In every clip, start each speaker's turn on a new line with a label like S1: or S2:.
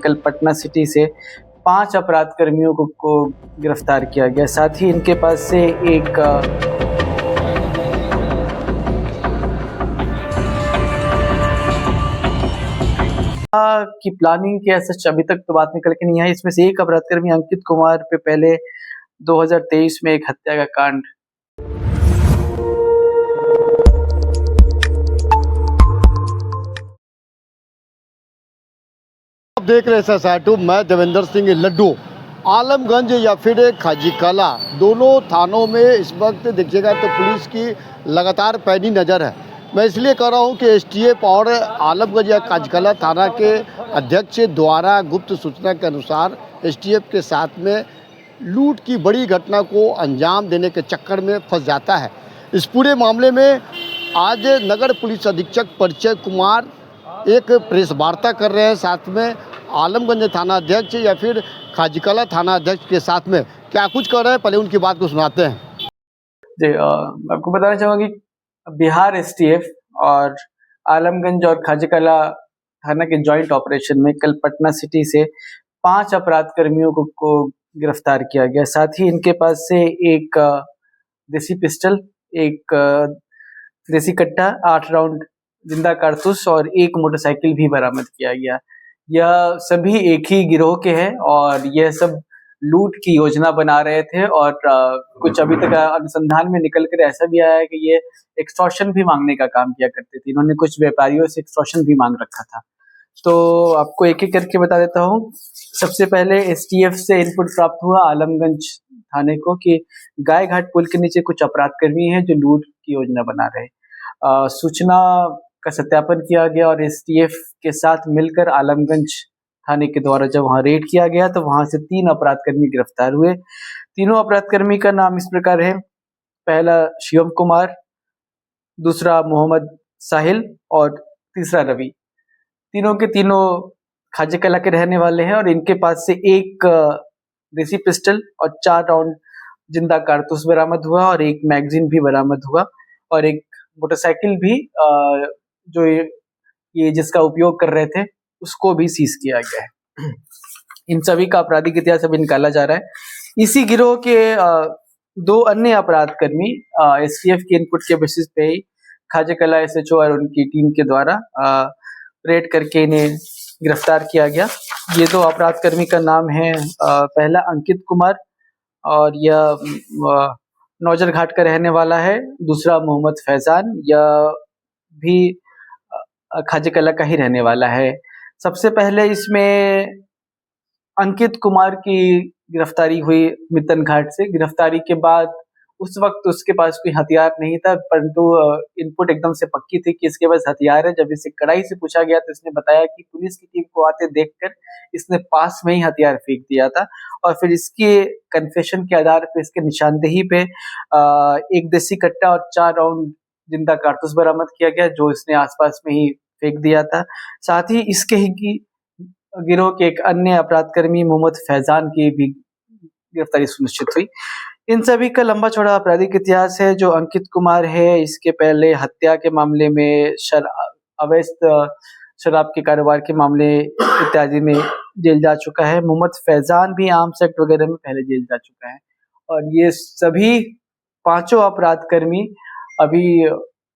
S1: कल पटना सिटी से 5 अपराध कर्मियों को गिरफ्तार किया गया। साथ ही इनके पास से एक की प्लानिंग की सच अभी तक तो बात निकल के नहीं आई। इसमें से एक अपराध कर्मी अंकित कुमार पे पहले 2023 में एक हत्या का कांड
S2: आप देख रहे हैं साटू, मैं देवेंद्र सिंह लड्डू। आलमगंज या फिर खाजी कला दोनों थानों में इस वक्त देखिएगा तो पुलिस की लगातार पैनी नज़र है। मैं इसलिए कह रहा हूं कि एसटीएफ और आलमगंज या खाजीकला थाना के अध्यक्ष द्वारा गुप्त सूचना के अनुसार एसटीएफ के साथ में लूट की बड़ी घटना को अंजाम देने के चक्कर में फंस जाता है। इस पूरे मामले में आज नगर पुलिस अधीक्षक परिचय कुमार एक प्रेस वार्ता कर रहे हैं, साथ में आलमगंज थाना अध्यक्ष या फिर खाजीकला थाना अध्यक्ष के साथ में क्या कुछ कर रहे हैं, पहले उनकी बात को सुनाते हैं।
S1: जी, आपको बताना चाहूँगा कि बिहार एसटीएफ और आलमगंज और खाजीकला थाना के जॉइंट ऑपरेशन में कल पटना सिटी से 5 अपराध कर्मियों को गिरफ्तार किया गया। साथ ही इनके पास से एक देसी पिस्टल, एक देसी कट्टा, 8 राउंड जिंदा कारतूस और एक मोटरसाइकिल भी बरामद किया गया। यह सभी एक ही गिरोह के हैं और यह सब लूट की योजना बना रहे थे और कुछ अभी तक अनुसंधान में निकल कर ऐसा भी आया है कि ये एक्सटॉर्शन भी मांगने का काम किया करते थे। इन्होंने कुछ व्यापारियों से एक्सटॉर्शन भी मांग रखा था। तो आपको एक एक करके बता देता हूँ। सबसे पहले एसटीएफ से इनपुट प्राप्त हुआ आलमगंज थाने को कि गाय घाट पुल के नीचे कुछ अपराध कर्मी हैं जो लूट की योजना बना रहे। सूचना का सत्यापन किया गया और एसटीएफ के साथ मिलकर आलमगंज थाने के द्वारा जब वहां रेड किया गया तो वहां से 3 अपराध कर्मी गिरफ्तार हुए। तीनों अपराध कर्मी का नाम इस प्रकार है। पहला शिवम कुमार, दूसरा मोहम्मद साहिल और तीसरा रवि। तीनों के तीनों खाजीकला के रहने वाले हैं और इनके पास से एक देसी पिस्टल और 4 राउंड जिंदा कारतूस बरामद हुआ और एक मैगजीन भी बरामद हुआ और एक मोटरसाइकिल भी जो ये जिसका उपयोग कर रहे थे उसको भी सीज किया गया है। इन सभी का आपराधिक इतिहास अभी निकाला जा रहा है। इसी गिरोह के 2 अन्य अपराध कर्मी एसटीएफ के इनपुट के बेसिस पे ही खाजीकला एसएचओ और उनकी टीम के द्वारा रेड करके इन्हें गिरफ्तार किया गया। ये 2 अपराध कर्मी का नाम है पहला अंकित कुमार और यह नौजर घाट का रहने वाला है। दूसरा मोहम्मद फैजान, यह भी खाजीकला का ही रहने वाला है। सबसे पहले इसमें अंकित कुमार की गिरफ्तारी हुई मितन घाट से। गिरफ्तारी के बाद उस वक्त उसके पास कोई हथियार नहीं था, परंतु इनपुट एकदम से पक्की थी कि इसके पास हथियार है। जब इसे कड़ाई से पूछा गया तो इसने बताया कि पुलिस की टीम को आते देखकर इसने पास में ही हथियार फेंक दिया था और फिर इसके कन्फेशन के आधार पर इसके निशानदेही पे एक देसी कट्टा और 4 राउंड जिंदा कारतूस बरामद किया गया जो इसने आसपास में ही फेंक दिया था। साथ ही इसके ही की गिरोह के एक अन्य अपराध कर्मी मोहम्मद फैजान की भी गिरफ्तारी सुनिश्चित हुई। इन सभी का लंबा चौड़ा आपराधिक इतिहास है। जो अंकित कुमार है, इसके पहले हत्या के मामले में, अवैध शराब के कारोबार के मामले इत्यादि में जेल जा चुका है। मोहम्मद फैजान भी आर्म्स एक्ट वगैरह में पहले जेल जा चुका है और ये सभी 5 अपराध कर्मी अभी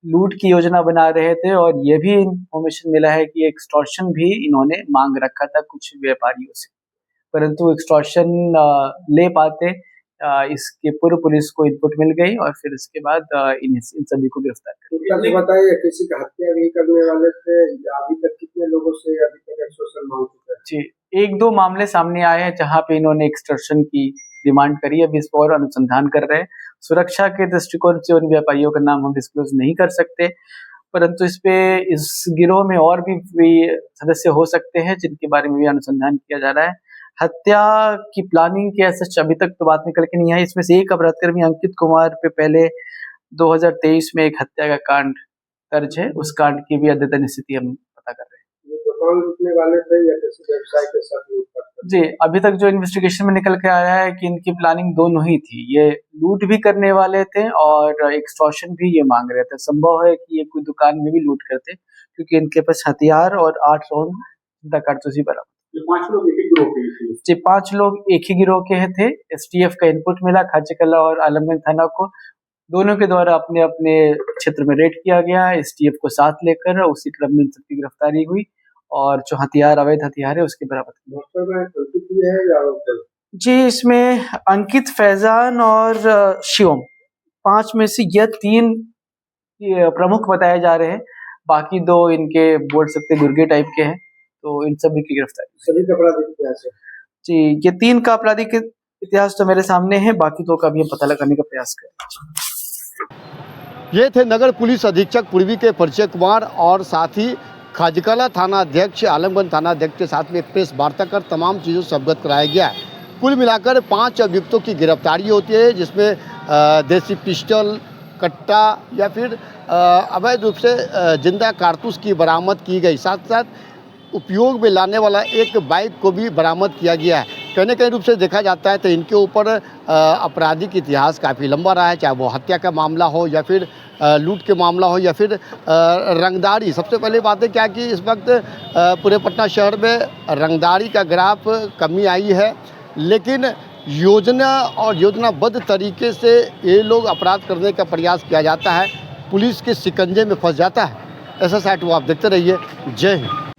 S1: लूट की योजना बना रहे थे और ये भी इंफॉर्मेशन मिला है कि एक्सटॉर्शन भी इन्होंने मांग रखा था कुछ व्यापारियों से, परंतु एक्सटॉर्शन ले पाते इसके पूर्व पुलिस को इनपुट मिल गई और फिर इसके बाद इन सभी को गिरफ्तार कर लिया।
S3: बताइए, किसी का हत्या भी करने वाले थे या अभी तक कितने लोगों से अभी तक एक्सटॉर्शन मांग चुके हैं?
S1: जी, 1-2 मामले सामने आए हैं जहां पे इन्होंने एक्सटॉर्शन की डिमांड करी। अभी इस पर और अनुसंधान कर रहे हैं। सुरक्षा के दृष्टिकोण से उन व्यापारियों का नाम हम डिस्क्लोज नहीं कर सकते, परंतु इस गिरोह में और भी सदस्य हो सकते हैं जिनके बारे में भी अनुसंधान किया जा रहा है। हत्या की प्लानिंग की सच अभी तक तो बात निकल के नहीं आई। इसमें से एक अपराध कर्मी अंकित कुमार पे पहले 2023 में एक हत्या का कांड दर्ज है। उस कांड की भी अद्यतन स्थिति हम पता कर रहे हैं।
S3: ये दुकान लूटने वाले थे या किसी व्यवसाय के साथ लूट करते?
S1: जी, अभी तक जो इन्वेस्टिगेशन में निकल के आया है कि इनकी प्लानिंग दोनों ही थी। ये लूट भी करने वाले थे और एक्सटॉर्शन भी ये मांग रहे थे। संभव है कि ये कोई दुकान में भी लूट करते क्योंकि इनके पास हथियार और 8 राउंड कारतूस बरामद
S3: ये 5 लोग एक ही ग्रुप के थे।
S1: ये 5 लोग एक ही गिरोह के थे। एसटीएफ का इनपुट मिला खाजीकला और आलमगंज थाना को, दोनों के द्वारा अपने अपने क्षेत्र में रेड किया गया। एसटीएफ को साथ लेकर उसी क्रम में इन सबकी गिरफ्तारी हुई और जो हथियार, अवैध हथियार है, उसकी बरामद की।
S3: डॉक्टर में गलती की है या आरोप?
S1: जी, इसमें अंकित, फैजान और शिवम, 5 में से यह 3 ये प्रमुख बताए जा रहे हैं। बाकी 2 इनके बोल सकते गुर्गे टाइप के हैं, तो इन सभी की गिरफ्तारी।
S3: सभी का आपराधिक इतिहास है।
S1: जी, ये 3 का आपराधिक इतिहास तो मेरे सामने है, बाकी 2 का भी हम पता लगाने का प्रयास करें।
S2: ये थे नगर पुलिस अधीक्षक पूर्वी के परिचय कुमार और साथ ही खाजीकला थाना अध्यक्ष, आलमगंज थाना अध्यक्ष के साथ में प्रेस वार्ता कर तमाम चीज़ों से अवगत कराया गया है। कुल मिलाकर 5 अभियुक्तों की गिरफ्तारी होती है, जिसमें देसी पिस्टल, कट्टा या फिर अवैध रूप से जिंदा कारतूस की बरामद की गई। साथ साथ उपयोग में लाने वाला एक बाइक को भी बरामद किया गया है। कहीं रूप से देखा जाता है तो इनके ऊपर आपराधिक इतिहास काफ़ी लंबा रहा है, चाहे वो हत्या का मामला हो या फिर लूट के मामला हो या फिर रंगदारी। सबसे पहले बात है क्या कि इस वक्त पूरे पटना शहर में रंगदारी का ग्राफ कमी आई है, लेकिन योजना और योजनाबद्ध तरीके से ये लोग अपराध करने का प्रयास किया जाता है, पुलिस के शिकंजे में फंस जाता है। ऐसा साइट वो आप देखते रहिए। जय हिंद।